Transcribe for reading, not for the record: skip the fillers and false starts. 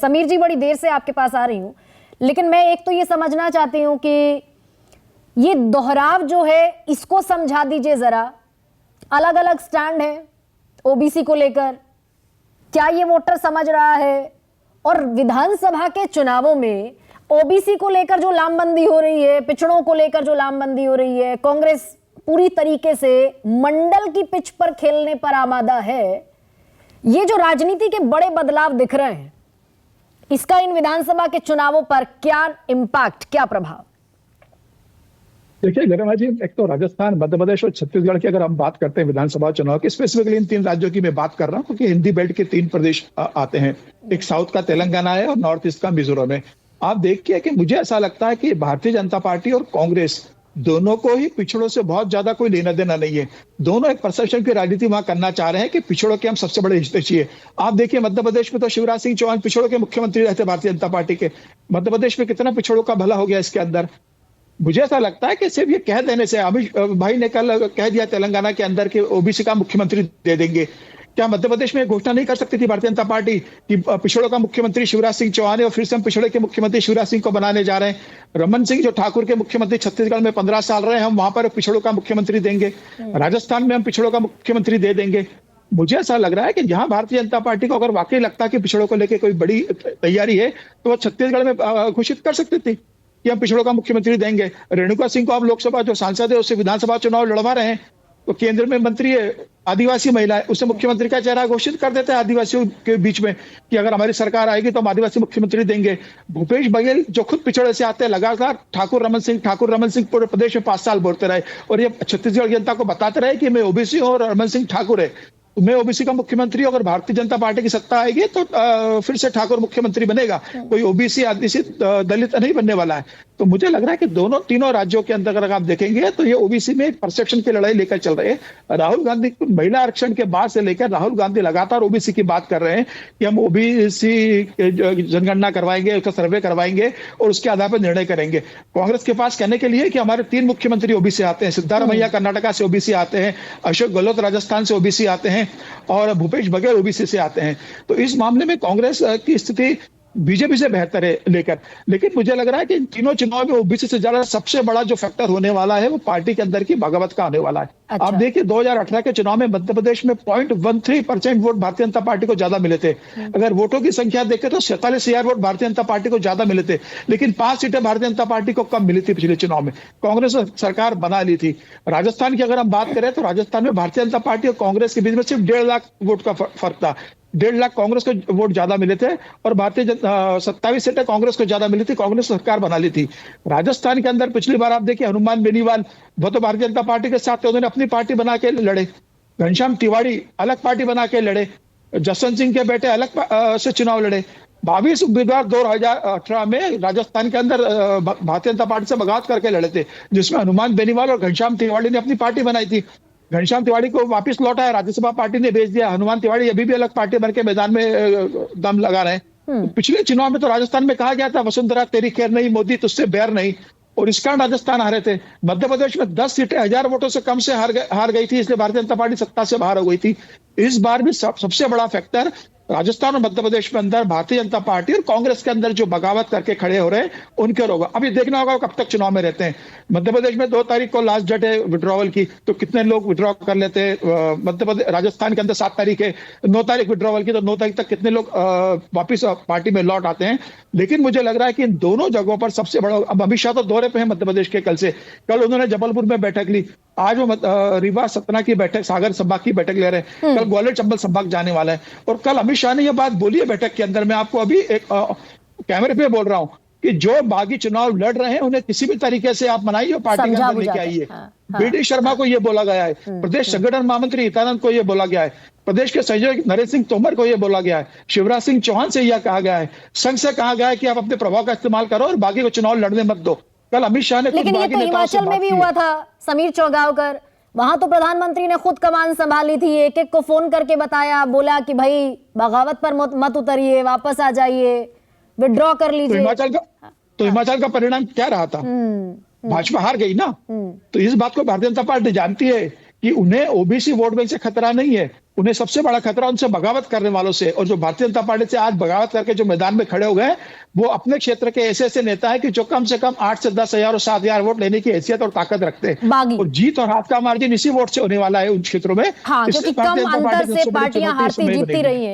समीर जी, बड़ी देर से आपके पास आ रही हूं, लेकिन मैं एक तो ये समझना चाहती हूं कि ये दोहराव जो है इसको समझा दीजिए जरा। अलग अलग स्टैंड है ओबीसी को लेकर, क्या ये वोटर समझ रहा है? और विधानसभा के चुनावों में ओबीसी को लेकर जो लामबंदी हो रही है, पिछड़ों को लेकर जो लामबंदी हो रही है, कांग्रेस पूरी तरीके से मंडल की पिच पर खेलने पर आमादा है। ये जो राजनीति के बड़े बदलाव दिख रहे हैं, इसका इन विधानसभा के चुनावों पर क्या इंपैक्ट, क्या प्रभाव? देखिए गरिमा जी, एक तो राजस्थान, मध्य प्रदेश और छत्तीसगढ़ की अगर हम बात करते हैं विधानसभा चुनाव की, स्पेसिफिकली इन 3 राज्यों की मैं बात कर रहा हूं क्योंकि हिंदी बेल्ट के 3 प्रदेश आते हैं। एक साउथ का तेलंगाना है और नॉर्थ ईस्ट का मिजोरम है। आप देखिए कि मुझे ऐसा लगता है कि भारतीय जनता पार्टी और कांग्रेस दोनों को ही पिछड़ों से बहुत ज्यादा कोई लेना देना नहीं है। दोनों एक परसेप्शन की राजनीति वहां करना चाह रहे हैं कि पिछड़ों के हम सबसे बड़े हितैषी है। आप देखिए मध्य प्रदेश में तो शिवराज सिंह चौहान पिछड़ों के मुख्यमंत्री रहते भारतीय जनता पार्टी के। मध्य प्रदेश में कितना पिछड़ों का भला हो गया इसके अंदर। मुझे ऐसा लगता है कि सिर्फ ये कह देने से, अमित भाई ने कल कह दिया तेलंगाना के अंदर कि ओबीसी का मुख्यमंत्री दे देंगे, क्या मध्य प्रदेश में घोषणा नहीं कर सकती थी भारतीय जनता पार्टी कि पिछड़ों का मुख्यमंत्री शिवराज सिंह चौहान है और फिर से हम पिछड़े के मुख्यमंत्री शिवराज सिंह को बनाने जा रहे हैं। रमन सिंह जो ठाकुर के मुख्यमंत्री छत्तीसगढ़ में 15 साल रहे, हम वहां पर पिछड़ों का मुख्यमंत्री देंगे। राजस्थान में हम पिछड़ों का मुख्यमंत्री दे देंगे। मुझे ऐसा लग रहा है कि जहां भारतीय जनता पार्टी को अगर वाकई लगता है कि पिछड़ों को लेकर कोई बड़ी तैयारी है तो वह छत्तीसगढ़ में घोषित कर सकती थी कि हम पिछड़ों का मुख्यमंत्री देंगे। रेणुका सिंह को आप लोकसभा जो सांसद है उससे विधानसभा चुनाव लड़वा रहे हैं, तो केंद्र में मंत्री है, आदिवासी महिला है, उसे मुख्यमंत्री का चेहरा घोषित कर देते हैं आदिवासियों के बीच में कि अगर हमारी सरकार आएगी तो हम आदिवासी मुख्यमंत्री देंगे। भूपेश बघेल जो खुद पिछड़े से आते हैं, लगातार ठाकुर रमन सिंह पूरे प्रदेश में 5 साल बोलते रहे और ये छत्तीसगढ़ जनता को बताते रहे कि मैं ओबीसी हूं और रमन सिंह ठाकुर है, मैं ओबीसी का मुख्यमंत्री हूं। अगर भारतीय जनता पार्टी की सत्ता आएगी तो फिर से ठाकुर मुख्यमंत्री बनेगा, कोई ओबीसी आदिवासी दलित नहीं बनने वाला है। तो मुझे लग रहा है कि तीनों राज्यों के अंदर अगर आप देखेंगे तो ये ओबीसी में एक परसेप्शन की लड़ाई लेकर चल रहे हैं। राहुल गांधी महिला आरक्षण के बाद से लेकर राहुल गांधी लगातार ओबीसी की बात कर रहे हैं कि हम ओबीसी जनगणना करवाएंगे, उसका सर्वे करवाएंगे और उसके आधार पर निर्णय करेंगे। कांग्रेस के पास कहने के लिए कि हमारे 3 मुख्यमंत्री ओबीसी आते हैं, सिद्धारमैया कर्नाटका से ओबीसी आते हैं, अशोक गहलोत राजस्थान से ओबीसी आते हैं और भूपेश बघेल ओबीसी से आते हैं। तो इस मामले में कांग्रेस की स्थिति बीजेपी से बेहतर है लेकर, लेकिन मुझे लग रहा है कि इन तीनों चुनाव में ओबीसी से ज्यादा सबसे बड़ा जो फैक्टर होने वाला है वो पार्टी के अंदर की बगावत का होने वाला है। अच्छा। आप देखिए 2018 के चुनाव में मध्य प्रदेश में 0.13% वोट भारतीय जनता पार्टी को ज्यादा मिले थे। अगर वोटों की संख्या देखें तो 47,000 वोट भारतीय जनता पार्टी को ज्यादा मिले थे, लेकिन 5 सीटें भारतीय जनता पार्टी को कम मिली थी पिछले चुनाव में। कांग्रेस ने सरकार बना ली थी। राजस्थान की अगर हम बात करें तो राजस्थान में भारतीय जनता पार्टी और कांग्रेस के बीच में सिर्फ 1.5 लाख वोट का फर्क था। 1.5 लाख कांग्रेस को वोट ज्यादा मिले थे और 27 सीटें कांग्रेस को ज्यादा मिली थी। कांग्रेस सरकार बना ली थी। राजस्थान के अंदर पिछली बार आप देखिए हनुमान बेनीवाल, वो तो भारतीय जनता पार्टी के साथ थे, उन्होंने अपनी पार्टी बना के लड़े। घनश्याम तिवाड़ी अलग पार्टी बना के लड़े। जसवंत सिंह के बेटे अलग से चुनाव लड़े। 22 उम्मीदवार 2018 में राजस्थान के अंदर भारतीय जनता पार्टी से बगावत करके लड़े थे, जिसमें हनुमान बेनीवाल और घनश्याम तिवाड़ी ने अपनी पार्टी बनाई थी। घनश्याम तिवाड़ी को वापस लौटाया, राज्यसभा पार्टी ने भेज दिया। हनुमान तिवाड़ी अभी भी अलग पार्टी बन के मैदान में दम लगा रहे हैं। पिछले चुनाव में तो राजस्थान में कहा गया था वसुंधरा तेरी खैर नहीं, मोदी तुझसे बैर नहीं, और इस कारण राजस्थान हारे थे। मध्य प्रदेश में 10 सीटें 1000 वोटों से कम से हार गई थी, इसलिए भारतीय जनता पार्टी सत्ता से बाहर हो गई थी। इस बार भी सबसे बड़ा फैक्टर राजस्थान और मध्य प्रदेश में अंदर भारतीय जनता पार्टी और कांग्रेस के अंदर जो बगावत करके खड़े हो रहे हैं उनके होगा। अभी देखना होगा कब तक चुनाव में रहते हैं। मध्य प्रदेश में 2 तारीख को लास्ट डेट है विड्रॉवल की, तो कितने लोग विड्रॉ कर लेते हैं। मध्य प्रदेश राजस्थान के अंदर 7 तारीख है, 9 तारीख विड्रॉवल की, तो 9 तारीख तक कितने लोग वापिस पार्टी में लौट आते हैं। लेकिन मुझे लग रहा है कि इन दोनों जगहों पर सबसे बड़ा, अब अमित शाह तो दौरे पे हैं मध्य प्रदेश के, कल उन्होंने जबलपुर में बैठक ली, आज वो रीवा सतना की बैठक, सागर संभाग की बैठक ले रहे हैं, कल ग्वालियर चंबल संभाग जाने वाला है। और कल अमित शाह ने यह बात बोली है बैठक के अंदर, मैं आपको अभी एक कैमरे पे बोल रहा हूं कि जो बागी चुनाव लड़ रहे हैं उन्हें किसी भी तरीके से आप मनाइए और पार्टी के अंदर लेके आइए। बीडी शर्मा को यह बोला गया है, प्रदेश संगठन महामंत्री हितानंद को यह बोला गया है, प्रदेश के संयोजक नरेंद्र सिंह तोमर को यह बोला गया है, शिवराज सिंह चौहान से यह कहा गया है, संघ से कहा गया है कि आप अपने प्रभाव का इस्तेमाल करो और बागी को चुनाव लड़ने मत दो। कल अमित शाह ने लेकिन ये तो हिमाचल में भी हुआ था समीर चौगावकर, वहां तो प्रधानमंत्री ने खुद कमान संभाली थी, एक एक को फोन करके बताया, बोला कि भाई बगावत पर मत उतरिए, वापस आ जाइए, विड्रॉ कर लीजिए। तो हिमाचल का परिणाम क्या रहा था? भाजपा हार गई ना। तो इस बात को भारतीय जनता पार्टी जानती है कि उन्हें ओबीसी वोट बैंक से खतरा नहीं है, उन्हें सबसे बड़ा खतरा उनसे बगावत करने वालों से, और जो भारतीय जनता पार्टी से आज बगावत करके जो मैदान में खड़े हो गए, वो अपने क्षेत्र के ऐसे ऐसे नेता है कि जो कम से कम 8 से 10,000 और 7,000 वोट लेने की हैसियत और ताकत रखते हैं। बागी। और जीत और हाथ का मार्जिन इसी वोट से होने वाला है उन क्षेत्रों में। हाँ, क्योंकि कम अंतर से पार्टियां हारती जीतती रही हैं।